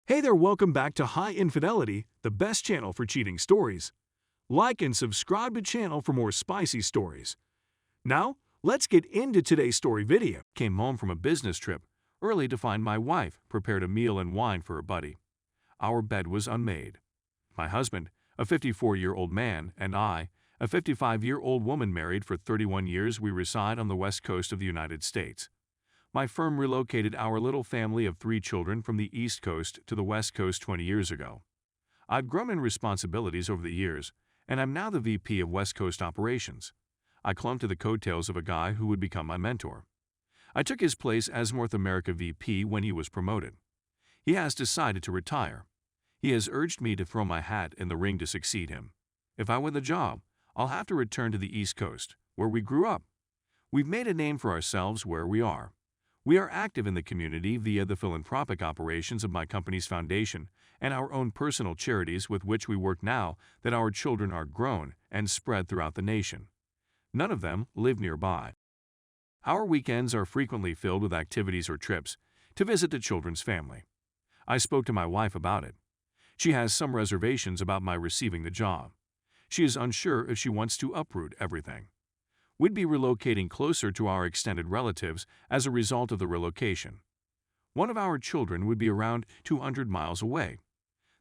Hey there, welcome back to High Infidelity, the best channel for cheating stories. Like and subscribe to channel for more spicy stories. Now, let's get into today's story video. Came home from a business trip early to find my wife prepared a meal and wine for her buddy. Our bed was unmade. My husband, a 54-year-old man, and I, a 55-year-old woman married for 31 years, we reside on the west coast of the United States. My firm relocated our little family of 3 children from the East Coast to the West Coast 20 years ago. I've grown in responsibilities over the years, and I'm now the VP of West Coast Operations. I clung to the coattails of a guy who would become my mentor. I took his place as North America VP when he was promoted. He has decided to retire. He has urged me to throw my hat in the ring to succeed him. If I win the job, I'll have to return to the East Coast, where we grew up. We've made a name for ourselves where we are. We are active in the community via the philanthropic operations of my company's foundation and our own personal charities with which we work now that our children are grown and spread throughout the nation. None of them live nearby. Our weekends are frequently filled with activities or trips to visit the children's family. I spoke to my wife about it. She has some reservations about my receiving the job. She is unsure if she wants to uproot everything. We'd be relocating closer to our extended relatives as a result of the relocation. One of our children would be around 200 miles away.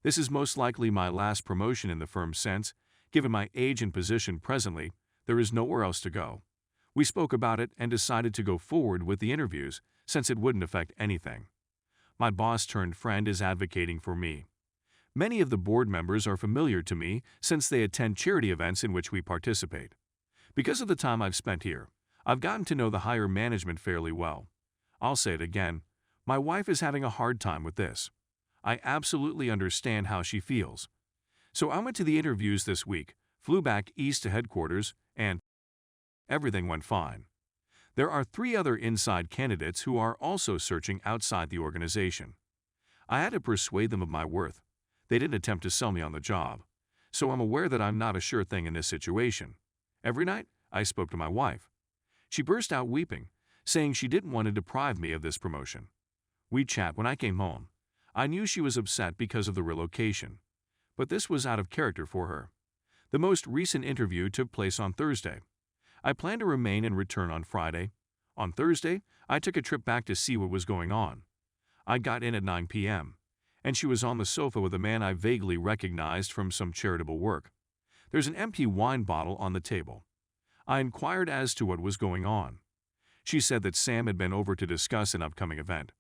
This is most likely my last promotion in the firm since, given my age and position presently, there is nowhere else to go. We spoke about it and decided to go forward with the interviews since it wouldn't affect anything. My boss-turned-friend is advocating for me. Many of the board members are familiar to me since they attend charity events in which we participate. Because of the time I've spent here, I've gotten to know the higher management fairly well. I'll say it again, my wife is having a hard time with this. I absolutely understand how she feels. So I went to the interviews this week, flew back east to headquarters, and everything went fine. There are 3 other inside candidates who are also searching outside the organization. I had to persuade them of my worth. They didn't attempt to sell me on the job. So I'm aware that I'm not a sure thing in this situation. Every night, I spoke to my wife. She burst out weeping, saying she didn't want to deprive me of this promotion. We'd chat when I came home. I knew she was upset because of the relocation, but this was out of character for her. The most recent interview took place on Thursday. I planned to remain and return on Friday. On Thursday, I took a trip back to see what was going on. I got in at 9 p.m., and she was on the sofa with a man I vaguely recognized from some charitable work. There's an empty wine bottle on the table. I inquired as to what was going on. She said that Sam had been over to discuss an upcoming event.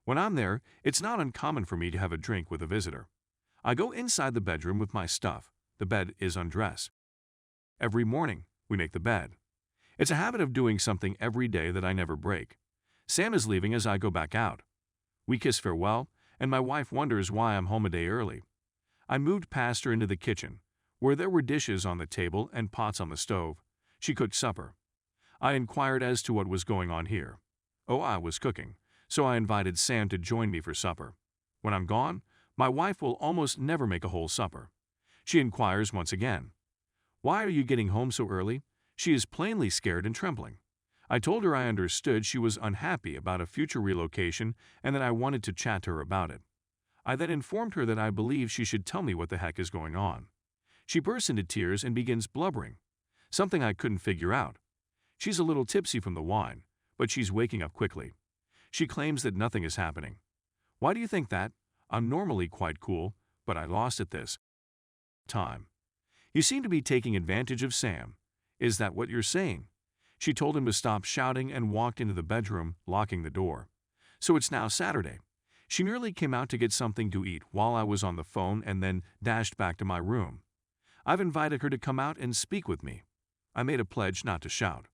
When I'm there, it's not uncommon for me to have a drink with a visitor. I go inside the bedroom with my stuff. The bed is undressed. Every morning, we make the bed. It's a habit of doing something every day that I never break. Sam is leaving as I go back out. We kiss farewell, and my wife wonders why I'm home a day early. I moved past her into the kitchen, where there were dishes on the table and pots on the stove. She cooked supper. I inquired as to what was going on here. Oh, I was cooking, so I invited Sam to join me for supper. When I'm gone, my wife will almost never make a whole supper. She inquires once again, "Why are you getting home so early?" She is plainly scared and trembling. I told her I understood she was unhappy about a future relocation and that I wanted to chat to her about it. I then informed her that I believe she should tell me what the heck is going on. She bursts into tears and begins blubbering, something I couldn't figure out. She's a little tipsy from the wine, but she's waking up quickly. She claims that nothing is happening. Why do you think that? I'm normally quite cool, but I lost it this time. You seem to be taking advantage of Sam. Is that what you're saying? She told him to stop shouting and walked into the bedroom, locking the door. So it's now Saturday. She merely came out to get something to eat while I was on the phone and then dashed back to my room. I've invited her to come out and speak with me. I made a pledge not to shout.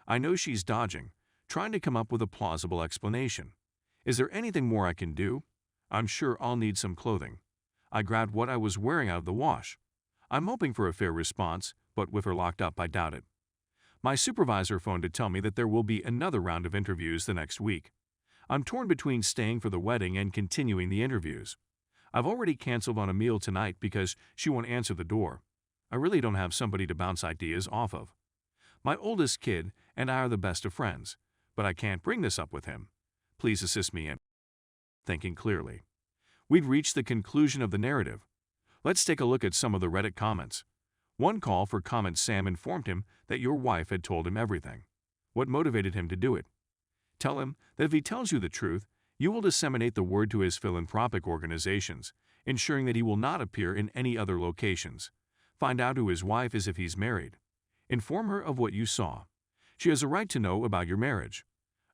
I know she's dodging, trying to come up with a plausible explanation. Is there anything more I can do? I'm sure I'll need some clothing. I grabbed what I was wearing out of the wash. I'm hoping for a fair response, but with her locked up, I doubt it. My supervisor phoned to tell me that there will be another round of interviews the next week. I'm torn between staying for the wedding and continuing the interviews. I've already canceled on a meal tonight because she won't answer the door. I really don't have somebody to bounce ideas off of. My oldest kid and I are the best of friends, but I can't bring this up with him. Please assist me in thinking clearly. We'd reached the conclusion of the narrative. Let's take a look at some of the Reddit comments. One call for comment: Sam informed him that your wife had told him everything. What motivated him to do it? Tell him that if he tells you the truth, you will disseminate the word to his philanthropic organizations, ensuring that he will not appear in any other locations. Find out who his wife is if he's married. Inform her of what you saw. She has a right to know about your marriage.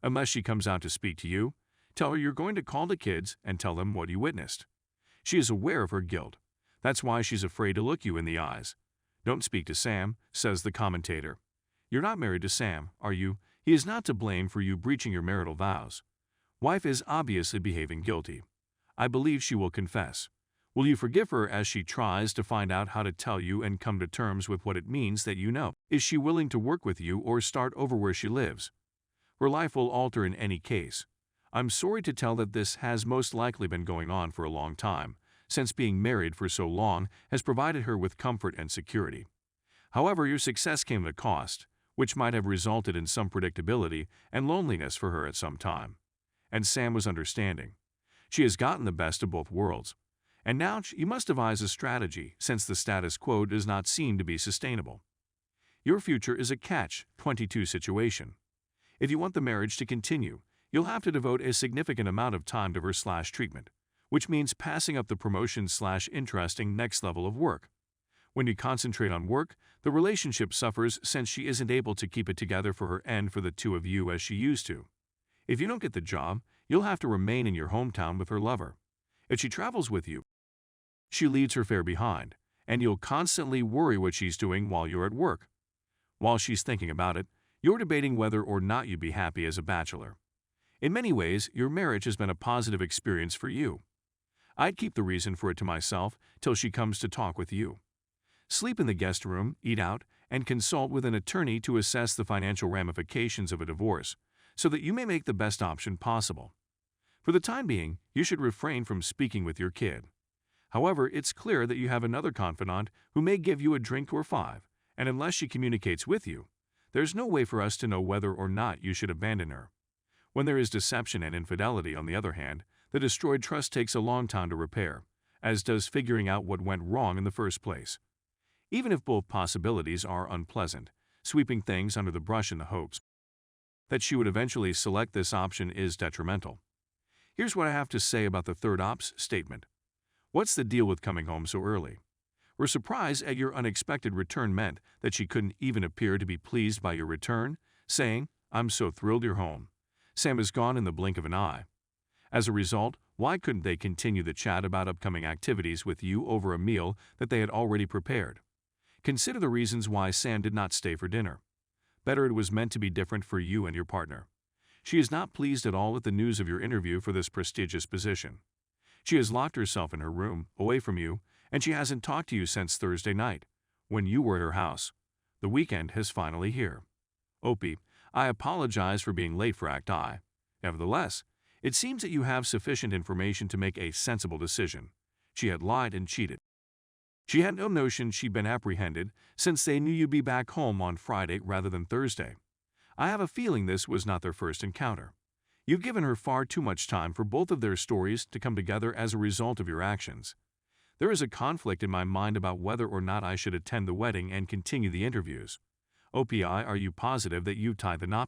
Unless she comes out to speak to you, tell her you're going to call the kids and tell them what you witnessed. She is aware of her guilt. That's why she's afraid to look you in the eyes. Don't speak to Sam, says the commentator. You're not married to Sam, are you? He is not to blame for you breaching your marital vows. Wife is obviously behaving guilty. I believe she will confess. Will you forgive her as she tries to find out how to tell you and come to terms with what it means that you know? Is she willing to work with you or start over where she lives? Her life will alter in any case. I'm sorry to tell that this has most likely been going on for a long time, since being married for so long has provided her with comfort and security. However, your success came at a cost, which might have resulted in some predictability and loneliness for her at some time. And Sam was understanding. She has gotten the best of both worlds. And now you must devise a strategy, since the status quo does not seem to be sustainable. Your future is a catch-22 situation. If you want the marriage to continue, you'll have to devote a significant amount of time to her/treatment, which means passing up the promotion/interesting next level of work. When you concentrate on work, the relationship suffers since she isn't able to keep it together for her and for the two of you as she used to. If you don't get the job, you'll have to remain in your hometown with her lover. If she travels with you, she leaves her fare behind, and you'll constantly worry what she's doing while you're at work. While she's thinking about it, you're debating whether or not you'd be happy as a bachelor. In many ways, your marriage has been a positive experience for you. I'd keep the reason for it to myself till she comes to talk with you. Sleep in the guest room, eat out, and consult with an attorney to assess the financial ramifications of a divorce, so that you may make the best option possible. For the time being, you should refrain from speaking with your kid. However, it's clear that you have another confidant who may give you a drink or five, and unless she communicates with you, there's no way for us to know whether or not you should abandon her. When there is deception and infidelity, on the other hand, the destroyed trust takes a long time to repair, as does figuring out what went wrong in the first place. Even if both possibilities are unpleasant, sweeping things under the brush in the hopes that she would eventually select this option is detrimental. Here's what I have to say about the third op's statement. What's the deal with coming home so early? We're surprised at your unexpected return meant that she couldn't even appear to be pleased by your return, saying, I'm so thrilled you're home. Sam is gone in the blink of an eye. As a result, why couldn't they continue the chat about upcoming activities with you over a meal that they had already prepared? Consider the reasons why Sam did not stay for dinner. Better it was meant to be different for you and your partner. She is not pleased at all with the news of your interview for this prestigious position. She has locked herself in her room, away from you, and she hasn't talked to you since Thursday night, when you were at her house. The weekend has finally here. Opie, I apologize for being late for Act I. Nevertheless, it seems that you have sufficient information to make a sensible decision. She had lied and cheated. She had no notion she'd been apprehended, since they knew you'd be back home on Friday rather than Thursday. I have a feeling this was not their first encounter. You've given her far too much time for both of their stories to come together as a result of your actions. There is a conflict in my mind about whether or not I should attend the wedding and continue the interviews. OPI, are you positive that you tied the knot?